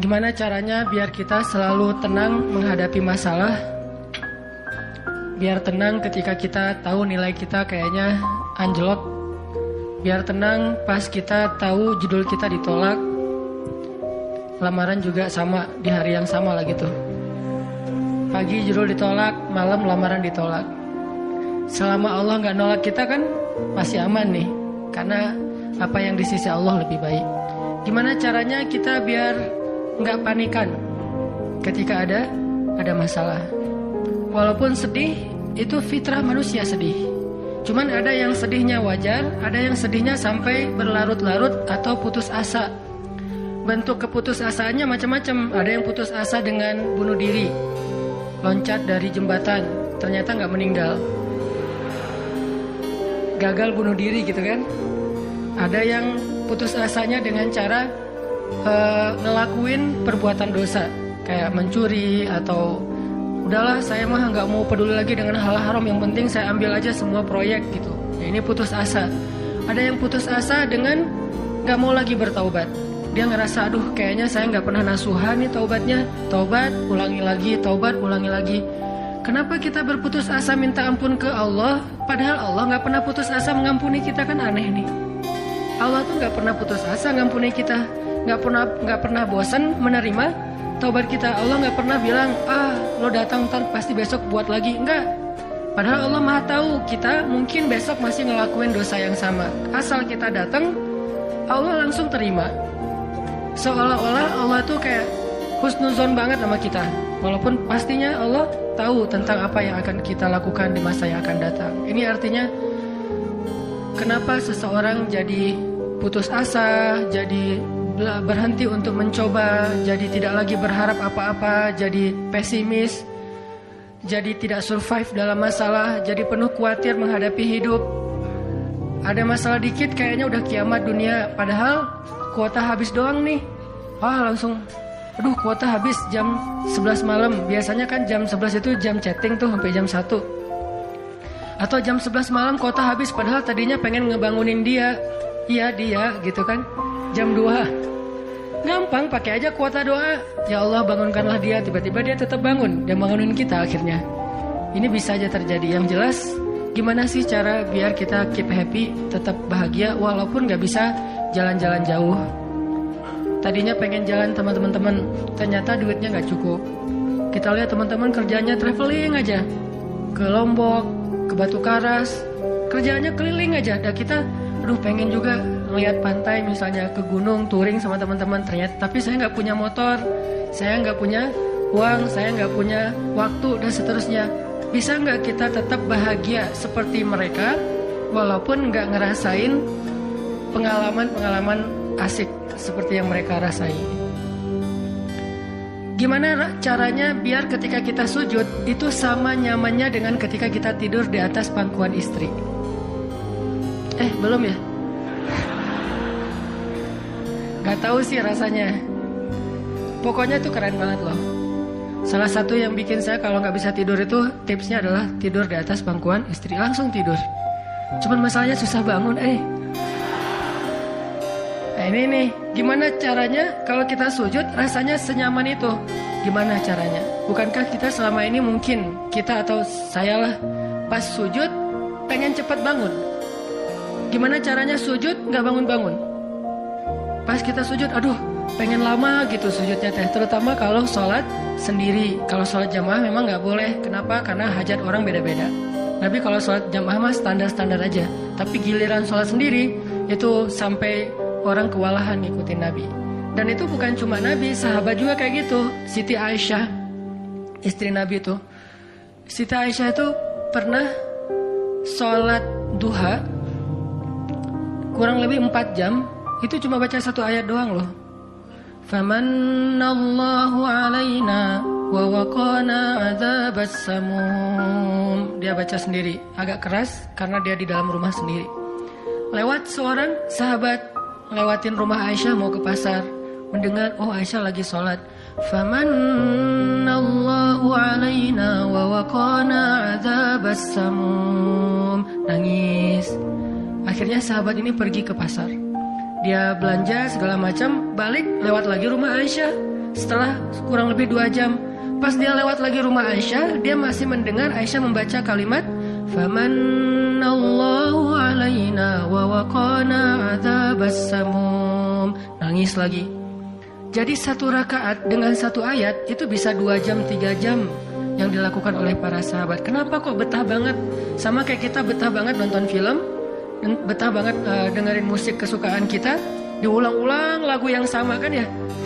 Gimana caranya biar kita selalu tenang menghadapi masalah? Biar tenang ketika kita tahu nilai kita kayaknya anjlok. Biar tenang pas kita tahu judul kita ditolak. Lamaran juga sama, di hari yang sama lah gitu. Pagi judul ditolak, malam lamaran ditolak. Selama Allah gak nolak kita kan masih aman nih. Karena apa yang di sisi Allah lebih baik. Gimana caranya kita biar nggak panikan ketika ada masalah. Walaupun sedih, itu fitrah manusia sedih. Cuman ada yang sedihnya wajar, ada yang sedihnya sampai berlarut-larut atau putus asa. Bentuk keputusasaannya macam-macam. Ada yang putus asa dengan bunuh diri, loncat dari jembatan, ternyata nggak meninggal, gagal bunuh diri gitu kan. Ada yang putus asanya dengan cara ngelakuin perbuatan dosa kayak mencuri atau udahlah saya mah nggak mau peduli lagi dengan hal haram, yang penting saya ambil aja semua proyek gitu ya. Ini putus asa. Ada yang putus asa dengan nggak mau lagi bertaubat. Dia ngerasa aduh kayaknya saya nggak pernah nasuhan nih taubatnya, taubat ulangi lagi, taubat ulangi lagi. Kenapa kita berputus asa minta ampun ke Allah padahal Allah nggak pernah putus asa mengampuni kita? Kan aneh nih. Allah tuh nggak pernah putus asa ngampuni kita, nggak pernah bosan menerima taubat kita. Allah nggak pernah bilang lo datang ntar pasti besok buat lagi, enggak. Padahal Allah maha tahu kita mungkin besok masih ngelakuin dosa yang sama. Asal kita datang, Allah langsung terima. Seolah-olah Allah tuh kayak husnuzon banget sama kita, walaupun pastinya Allah tahu tentang apa yang akan kita lakukan di masa yang akan datang. Ini artinya kenapa seseorang jadi putus asa, jadi berhenti untuk mencoba, jadi tidak lagi berharap apa-apa, jadi pesimis, jadi tidak survive dalam masalah, jadi penuh khawatir menghadapi hidup. Ada masalah dikit kayaknya udah kiamat dunia, padahal kuota habis doang nih. Langsung aduh kuota habis jam 11 malam. Biasanya kan jam 11 itu jam chatting tuh sampai jam 1. Atau jam 11 malam kuota habis padahal tadinya pengen ngebangunin dia. Iya dia gitu kan. Jam 2. Gampang pakai aja kuota doa. Ya Allah bangunkanlah dia. Tiba-tiba dia tetap bangun dan bangunin kita akhirnya. Ini bisa aja terjadi. Yang jelas gimana sih cara biar kita keep happy, tetap bahagia walaupun gak bisa jalan-jalan jauh. Tadinya pengen jalan sama teman-teman, ternyata duitnya gak cukup. Kita lihat teman-teman kerjanya traveling aja, ke Lombok, ke Batu Karas, kerjanya keliling aja. Dan kita, pengen juga lihat pantai misalnya, ke gunung, touring sama teman-teman. Ternyata, tapi saya gak punya motor, saya gak punya uang, saya gak punya waktu, dan seterusnya. Bisa gak kita tetap bahagia seperti mereka, walaupun gak ngerasain pengalaman-pengalaman asik seperti yang mereka rasai? Gimana caranya biar ketika kita sujud itu sama nyamannya dengan ketika kita tidur di atas pangkuan istri? Belum ya? Gak tahu sih rasanya. Pokoknya tuh keren banget loh. Salah satu yang bikin saya kalau gak bisa tidur itu tipsnya adalah tidur di atas pangkuan istri. Langsung tidur. Cuman masalahnya susah bangun. Ini nih, gimana caranya kalau kita sujud rasanya senyaman itu? Gimana caranya? Bukankah kita selama ini mungkin, kita atau saya lah, pas sujud pengen cepat bangun. Gimana caranya sujud gak bangun-bangun? Pas kita sujud, pengen lama gitu sujudnya teh. Terutama kalau sholat sendiri. Kalau sholat jamaah memang gak boleh. Kenapa? Karena hajat orang beda-beda. Tapi kalau sholat jamaah mah standar-standar aja. Tapi giliran sholat sendiri, itu sampai orang kewalahan ngikutin Nabi. Dan itu bukan cuma Nabi, sahabat juga kayak gitu. Siti Aisyah, istri Nabi itu. Siti Aisyah itu pernah sholat duha kurang lebih 4 jam. Itu cuma baca 1 ayat doang loh. Famanallahu alaina wa waqana adzabas samum. Dia baca sendiri, agak keras karena dia di dalam rumah sendiri. Lewat seorang sahabat lewatin rumah Aisyah mau ke pasar, mendengar Aisyah lagi sholat. Famanallahu alaina wa waqana adzabas samum. Nangis. Akhirnya sahabat ini pergi ke pasar. Dia belanja segala macam, balik lewat lagi rumah Aisyah. setelah kurang lebih 2 jam. Pas dia lewat lagi rumah Aisyah, dia masih mendengar Aisyah membaca kalimat Famanallahu alaina wa waqana adzabas samum. Nangis lagi. Jadi 1 rakaat dengan 1 ayat itu bisa 2 jam, 3 jam yang dilakukan oleh para sahabat. Kenapa kok betah banget? Sama kayak kita betah banget nonton film, betah banget dengerin musik kesukaan kita, diulang-ulang lagu yang sama kan ya.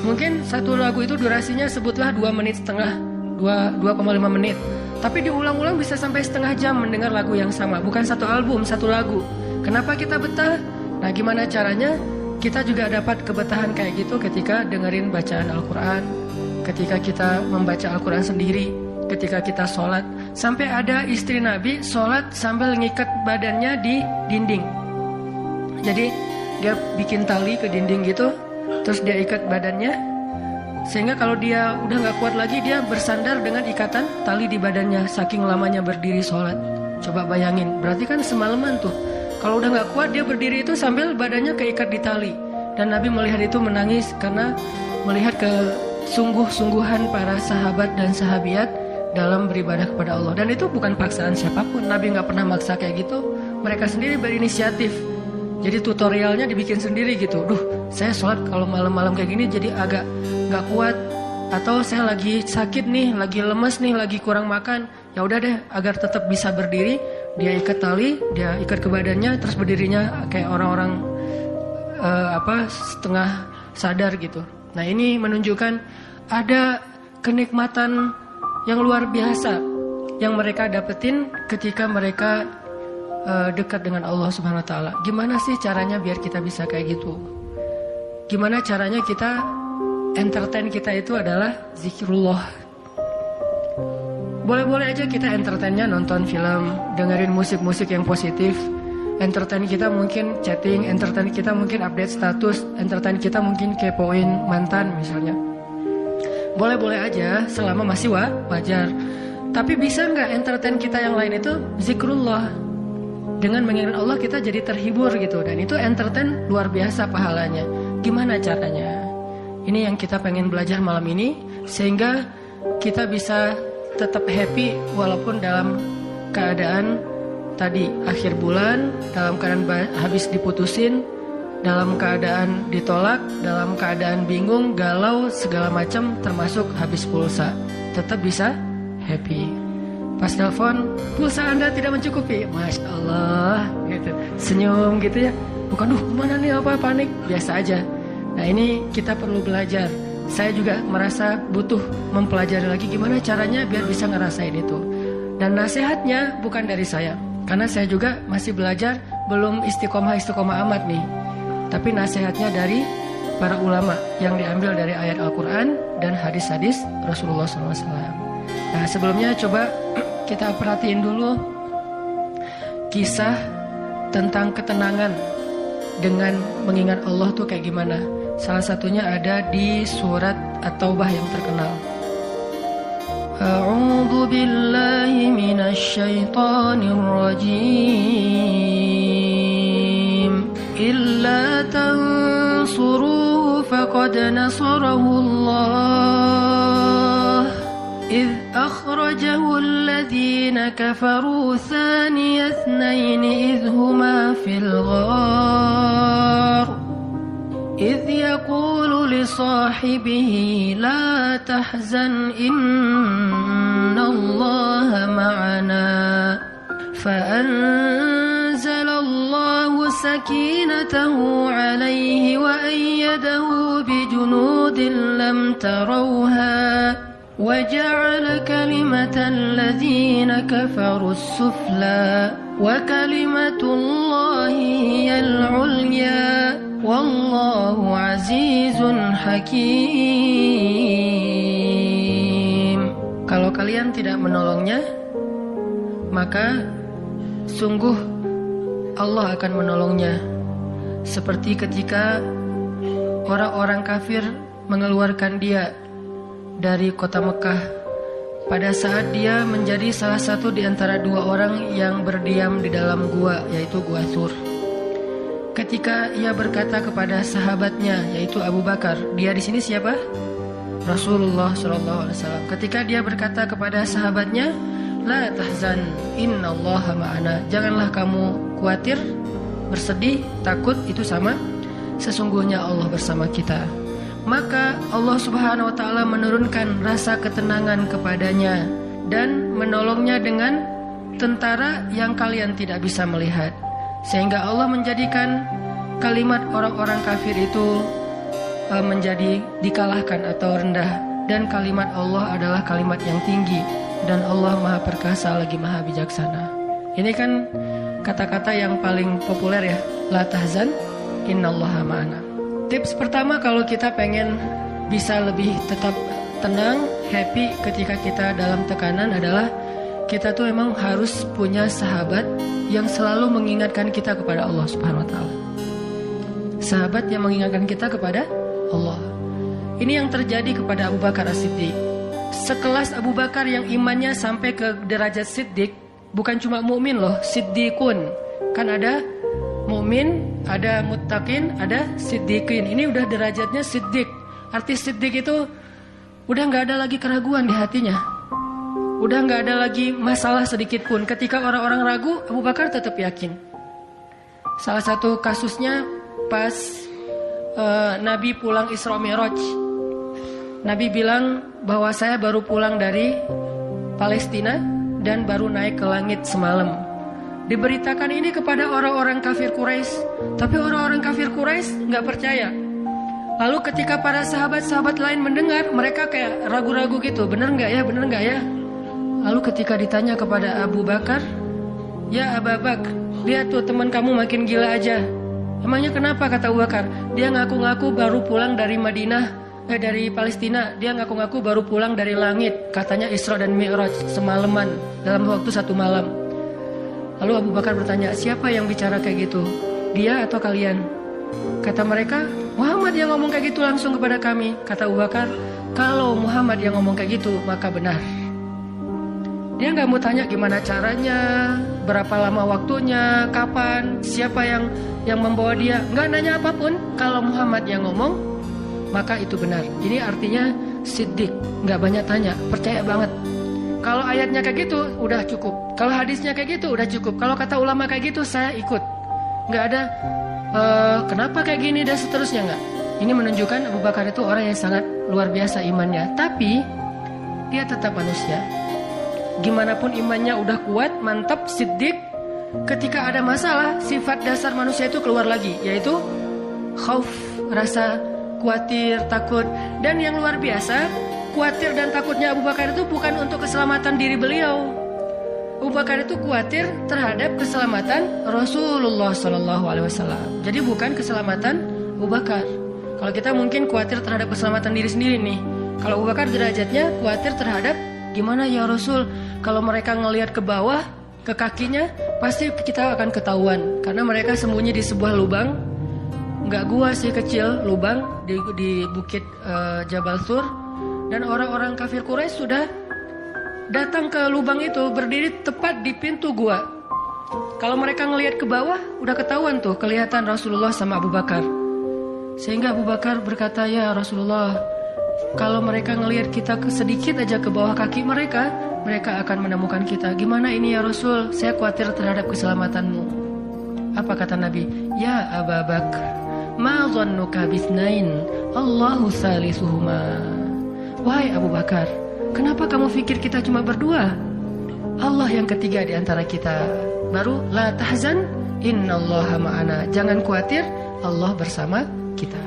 Mungkin satu lagu itu durasinya sebutlah 2,5 menit, 2,5 menit. Tapi diulang-ulang bisa sampai setengah jam mendengar lagu yang sama. Bukan satu album, satu lagu. Kenapa kita betah? Nah, gimana caranya kita juga dapat kebetahan kayak gitu ketika dengerin bacaan Al-Quran, ketika kita membaca Al-Quran sendiri, ketika kita sholat. Sampai ada istri Nabi sholat sambil ngikat badannya di dinding. Jadi dia bikin tali ke dinding gitu, terus dia ikat badannya, sehingga kalau dia udah gak kuat lagi, dia bersandar dengan ikatan tali di badannya, saking lamanya berdiri sholat. Coba bayangin, berarti kan semalaman tuh. Kalau udah gak kuat, dia berdiri itu sambil badannya keikat di tali. Dan Nabi melihat itu menangis karena melihat kesungguh-sungguhan para sahabat dan sahabiat dalam beribadah kepada Allah. Dan itu bukan paksaan siapapun, Nabi gak pernah maksa kayak gitu. Mereka sendiri berinisiatif. Jadi tutorialnya dibikin sendiri gitu. Saya sholat kalau malam-malam kayak gini jadi agak gak kuat. Atau saya lagi sakit nih, lagi lemes nih, lagi kurang makan. Ya udah deh, agar tetap bisa berdiri, dia ikat tali, dia ikat ke badannya, terus berdirinya kayak orang-orang setengah sadar gitu. Nah, ini menunjukkan ada kenikmatan yang luar biasa yang mereka dapetin ketika mereka dekat dengan Allah Subhanahu Wa Taala. Gimana sih caranya biar kita bisa kayak gitu? Gimana caranya kita entertain kita itu adalah zikrullah. Boleh-boleh aja kita entertainnya nonton film, dengerin musik-musik yang positif. Entertain kita mungkin chatting, entertain kita mungkin update status, entertain kita mungkin kepoin mantan misalnya. Boleh-boleh aja selama masih wajar. Tapi bisa nggak entertain kita yang lain itu zikrullah? Dengan mengingat Allah kita jadi terhibur gitu. Dan itu entertain luar biasa pahalanya. Gimana caranya? Ini yang kita pengen belajar malam ini, sehingga kita bisa tetap happy walaupun dalam keadaan tadi akhir bulan, dalam keadaan habis diputusin, dalam keadaan ditolak, dalam keadaan bingung, galau, segala macam, termasuk habis pulsa. Tetap bisa happy. Pas telepon, pulsa Anda tidak mencukupi, Masya Allah gitu. Senyum gitu ya. Bukan, kemana nih, apa, panik. Biasa aja. Nah, ini kita perlu belajar. Saya juga merasa butuh mempelajari lagi gimana caranya biar bisa ngerasain itu. Dan nasihatnya bukan dari saya, karena saya juga masih belajar, belum istiqomah amat nih. Tapi nasihatnya dari para ulama yang diambil dari ayat Al-Quran dan hadis-hadis Rasulullah SAW. Nah, sebelumnya coba kita perhatiin dulu kisah tentang ketenangan dengan mengingat Allah tuh kayak gimana. Salah satunya ada di surat At-Taubah yang terkenal. A'udzu billahi minasy syaithanir rajim. Illa tansuruhu faqad nasarahu Allah. إذ أخرجه الذين كفروا ثاني اثنين إذ هما في الغار إذ يقول لصاحبه لا تحزن إن الله معنا فأنزل الله سكينته عليه وأيده بجنود لم تروها وجعل كلمة الذين كفروا السفلى وكلمة الله هي العليا والله عزيز حكيم. Kalau kalian tidak menolongnya, maka sungguh Allah akan menolongnya. Seperti ketika orang-orang kafir mengeluarkan dia dari kota Mekah pada saat dia menjadi salah satu di antara 2 orang yang berdiam di dalam gua, yaitu Gua Thur. Ketika ia berkata kepada sahabatnya, yaitu Abu Bakar, dia di sini siapa? Rasulullah SAW ketika dia berkata kepada sahabatnya, la tahzan innallaha ma'ana, janganlah kamu khawatir, bersedih, takut, itu sama, sesungguhnya Allah bersama kita. Maka Allah Subhanahu wa taala menurunkan rasa ketenangan kepadanya dan menolongnya dengan tentara yang kalian tidak bisa melihat, sehingga Allah menjadikan kalimat orang-orang kafir itu menjadi dikalahkan atau rendah, dan kalimat Allah adalah kalimat yang tinggi, dan Allah Maha Perkasa lagi Maha Bijaksana. Ini kan kata-kata yang paling populer ya, la tahzan innallaha ma'ana. Tips pertama kalau kita pengen bisa lebih tetap tenang, happy ketika kita dalam tekanan adalah kita tuh emang harus punya sahabat yang selalu mengingatkan kita kepada Allah Subhanahu wa taala. Sahabat yang mengingatkan kita kepada Allah. Ini yang terjadi kepada Abu Bakar As-Siddiq. Sekelas Abu Bakar yang imannya sampai ke derajat Siddiq, bukan cuma mukmin loh, Siddiqun. Kan ada mukmin, ada muttaqin, ada siddiqin. Ini udah derajatnya Siddiq. Arti Siddiq itu udah nggak ada lagi keraguan di hatinya. Udah nggak ada lagi masalah sedikit pun. Ketika orang-orang ragu, Abu Bakar tetap yakin. Salah satu kasusnya pas Nabi pulang Isra Mi'raj. Nabi bilang bahwa saya baru pulang dari Palestina dan baru naik ke langit semalam. Diberitakan ini kepada orang-orang kafir Quraisy, tapi orang-orang kafir Quraisy nggak percaya. Lalu ketika para sahabat-sahabat lain mendengar, mereka kayak ragu-ragu gitu, bener nggak ya, bener nggak ya? Lalu ketika ditanya kepada Abu Bakar, ya Abu Bakar, lihat tuh teman kamu makin gila aja. Emangnya kenapa, kata Abu Bakar? Dia ngaku-ngaku baru pulang dari dari Palestina. Dia ngaku-ngaku baru pulang dari langit. Katanya Isra dan Mi'raj semalaman, dalam waktu 1 malam. Lalu Abu Bakar bertanya, siapa yang bicara kayak gitu? Dia atau kalian? Kata mereka, Muhammad yang ngomong kayak gitu langsung kepada kami. Kata Abu Bakar, kalau Muhammad yang ngomong kayak gitu, maka benar. Dia nggak mau tanya gimana caranya, berapa lama waktunya, kapan, siapa yang membawa dia. Nggak nanya apapun. Kalau Muhammad yang ngomong, maka itu benar. Ini artinya siddiq, nggak banyak tanya, percaya banget. Kalau ayatnya kayak gitu, udah cukup. Kalau hadisnya kayak gitu, udah cukup. Kalau kata ulama kayak gitu, saya ikut. Nggak ada kenapa kayak gini dan seterusnya, nggak. Ini menunjukkan Abu Bakar itu orang yang sangat luar biasa imannya. Tapi dia tetap manusia. Gimana pun imannya udah kuat, mantap, siddiq, ketika ada masalah, sifat dasar manusia itu keluar lagi, yaitu khauf, rasa khawatir, takut. Dan yang luar biasa, khawatir dan takutnya Abu Bakar itu bukan untuk keselamatan diri beliau. Abu Bakar itu khawatir terhadap keselamatan Rasulullah SAW. Jadi bukan keselamatan Abu Bakar. Kalau kita mungkin khawatir terhadap keselamatan diri sendiri nih. Kalau Abu Bakar derajatnya khawatir terhadap, gimana ya Rasul, kalau mereka ngelihat ke bawah, ke kakinya, pasti kita akan ketahuan. Karena mereka sembunyi di sebuah lubang, nggak gua sih, kecil, lubang di bukit Jabal Thur. Dan orang-orang kafir Quraisy sudah datang ke lubang itu, berdiri tepat di pintu gua. Kalau mereka ngelihat ke bawah, udah ketahuan tuh, kelihatan Rasulullah sama Abu Bakar. Sehingga Abu Bakar berkata, ya Rasulullah, kalau mereka ngelihat kita sedikit aja ke bawah kaki mereka akan menemukan kita. Gimana ini ya Rasul? Saya khawatir terhadap keselamatanmu. Apa kata Nabi? Ya Abu Bakar, ma dhannuka bisnain Allahu salisuhuma. Wahai Abu Bakar, kenapa kamu pikir kita cuma berdua? Allah yang ketiga di antara kita. Baru la tahzan innallaha ma'ana. Jangan khawatir, Allah bersama kita.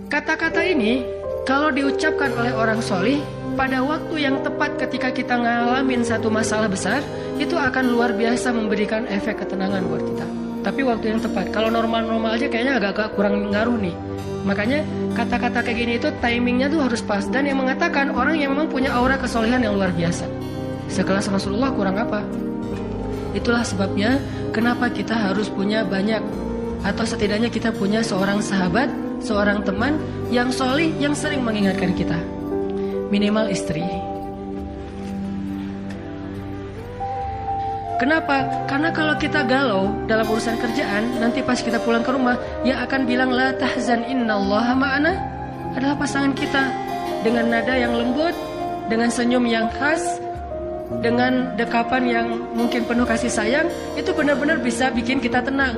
Kata-kata ini kalau diucapkan oleh orang solih pada waktu yang tepat ketika kita ngalamin satu masalah besar, itu akan luar biasa memberikan efek ketenangan buat kita. Tapi waktu yang tepat. Kalau normal-normal aja kayaknya agak kurang ngaruh nih. Makanya kata-kata kayak gini itu timingnya tuh harus pas. Dan yang mengatakan orang yang memang punya aura kesolehan yang luar biasa. Sekelas Rasulullah kurang apa? Itulah sebabnya kenapa kita harus punya banyak, atau setidaknya kita punya seorang sahabat, seorang teman yang solih, yang sering mengingatkan kita. Minimal istri. Kenapa? Karena kalau kita galau dalam urusan kerjaan, nanti pas kita pulang ke rumah, yang akan bilang la tahzan innallaha ma'ana adalah pasangan kita. dengan nada yang lembut, dengan senyum yang khas, dengan dekapan yang mungkin penuh kasih sayang, itu benar-benar bisa bikin kita tenang.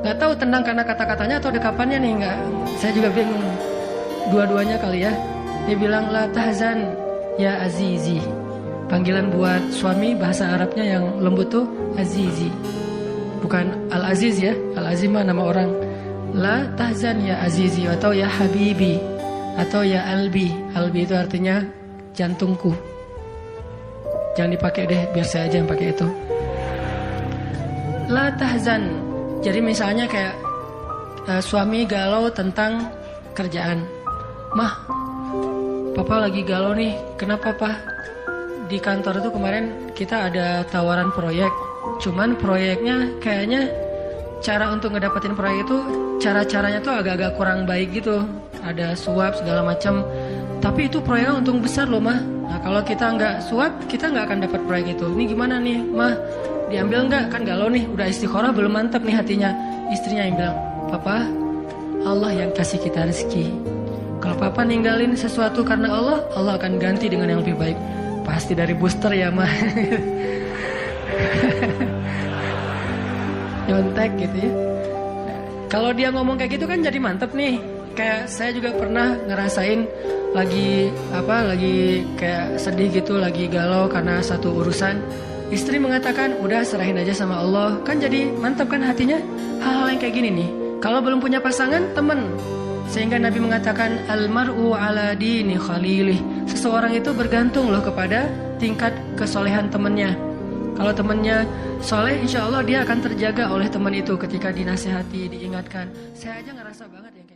Gak tahu tenang karena kata-katanya atau dekapannya nih, nggak. Saya juga bingung. Dua-duanya kali ya. Dia bilang, la tahzan ya azizi. Panggilan buat suami bahasa Arabnya yang lembut tuh azizi. Bukan al-aziz ya. Al-aziz mah nama orang. La tahzan ya azizi atau ya habibi atau ya albi. Albi itu artinya jantungku. Jangan dipakai deh, biar saya aja yang pakai itu. La tahzan. Jadi misalnya kayak suami galau tentang kerjaan. Mah, papa lagi galau nih. Kenapa, Pak? Di kantor itu kemarin kita ada tawaran proyek. Cuman proyeknya kayaknya cara untuk ngedapetin proyek itu cara-caranya tuh agak-agak kurang baik gitu. Ada suap segala macam. Tapi itu proyeknya untung besar loh, Mah. Nah, kalau kita nggak suap, kita nggak akan dapat proyek itu. Ini gimana nih, Mah? Diambil nggak? Kan galau nih, udah istikharah belum mantap nih hatinya. Istrinya yang bilang, Papa, Allah yang kasih kita rezeki. Kalau Papa ninggalin sesuatu karena Allah, Allah akan ganti dengan yang lebih baik. Pasti dari booster ya, Mah. Nyontek gitu ya. Kalau dia ngomong kayak gitu kan jadi mantep nih. Kayak saya juga pernah ngerasain lagi kayak sedih gitu, lagi galau karena satu urusan. Istri mengatakan, udah serahin aja sama Allah. Kan jadi mantap kan hatinya. Hal-hal yang kayak gini nih, kalau belum punya pasangan, temen. Sehingga Nabi mengatakan, almar'u ala dini khalilih. Seseorang itu bergantung loh kepada tingkat kesolehan temennya. Kalau temennya soleh, insya Allah dia akan terjaga oleh teman itu ketika dinasihati, diingatkan. Saya aja ngerasa banget yang kayak